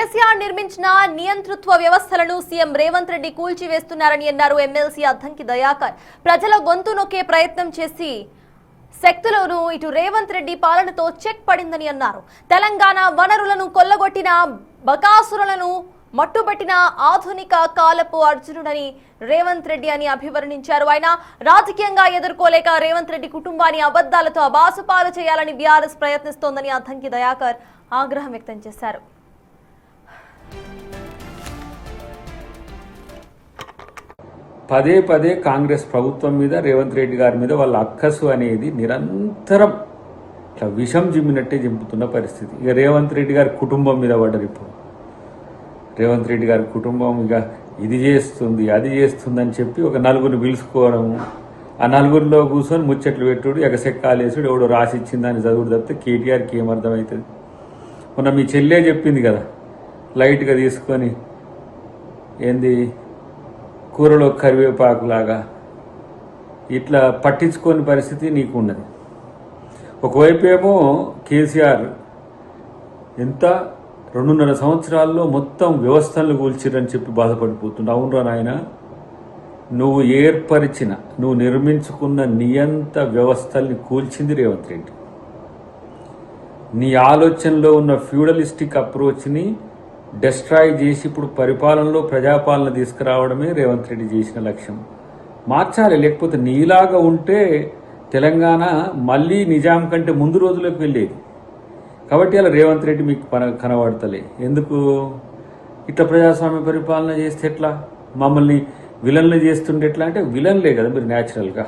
కేసీఆర్ నిర్మించిన నియంతృత్వ వ్యవస్థలను సీఎం రేవంత్ రెడ్డి కూల్చివేస్తున్నారని అన్నారు ఎమ్మెల్సీ అద్దంకి దయాకర్. ప్రజల గొంతు నొక్కే ప్రయత్నం చేసి శక్తులను ఇటు రేవంత్ రెడ్డి పాలనతో చెక్ పడిందని అన్నారు. తెలంగాణ వనరులను కొల్లగొట్టిన బకాసురులను మట్టుబట్టిన ఆధునిక కాలపు అర్జునుడని రేవంత్ రెడ్డి అని అభివర్ణించారు. ఆయన రాజకీయంగా ఎదుర్కోలేక రేవంత్ రెడ్డి కుటుంబాన్ని అబద్దాలతో అబాసుపాలు చేయాలని బీఆర్ఎస్ ప్రయత్నిస్తోందని అద్దంకి దయాకర్ ఆగ్రహం వ్యక్తం చేశారు. పదే పదే కాంగ్రెస్ ప్రభుత్వం మీద రేవంత్ రెడ్డి గారి మీద వాళ్ళ అక్కసు అనేది నిరంతరం ఇట్లా విషం జిమ్మినట్టే జింపుతున్న పరిస్థితి. ఇక రేవంత్ రెడ్డి గారి కుటుంబం మీద పడ్డరు. ఇప్పుడు రేవంత్ రెడ్డి గారి కుటుంబం ఇక ఇది చేస్తుంది అది చేస్తుంది అని చెప్పి ఒక నలుగురిని పిలుచుకోవడము, ఆ నలుగురిలో కూర్చొని ముచ్చట్లు పెట్టుడు, ఎగసెక్కాలేసుడు, ఎవడో రాసిచ్చిందని చదువుడు తప్పితే కేటీఆర్కి ఏమర్థమవుతుంది? మొన్న మీ చెల్లె చెప్పింది కదా, లైట్గా తీసుకొని ఏంది కూరలో కరివేపాకులాగా ఇట్లా పట్టించుకోని పరిస్థితి నీకు ఉన్నది. ఒకవైపు ఏమో కేసీఆర్ ఎంత 2.5 సంవత్సరాల్లో మొత్తం వ్యవస్థలను కూల్చిరని చెప్పి బాధపడిపోతుండే. అవునరా నాయన, నువ్వు ఏర్పరిచిన నువ్వు నిర్మించుకున్న నియంత వ్యవస్థల్ని కూల్చింది రేవంత్ రెడ్డి. నీ ఆలోచనలో ఉన్న ఫ్యూడలిస్టిక్ అప్రోచ్ని డెస్ట్రాయ్ చేసి ఇప్పుడు పరిపాలనలో ప్రజాపాలన తీసుకురావడమే రేవంత్ రెడ్డి చేసిన లక్ష్యం. మార్చాలి, లేకపోతే నీలాగా ఉంటే తెలంగాణ మళ్ళీ నిజాం కంటే ముందు రోజులకు వెళ్ళేది. కాబట్టి అలా రేవంత్ రెడ్డి మీకు కనబడతలే. ఎందుకు ఇట్లా ప్రజాస్వామ్య పరిపాలన చేస్తే ఎట్లా, మమ్మల్ని విలన్లు చేస్తుండే ఎట్లా అంటే విలన్లే కదా మీరు న్యాచురల్గా.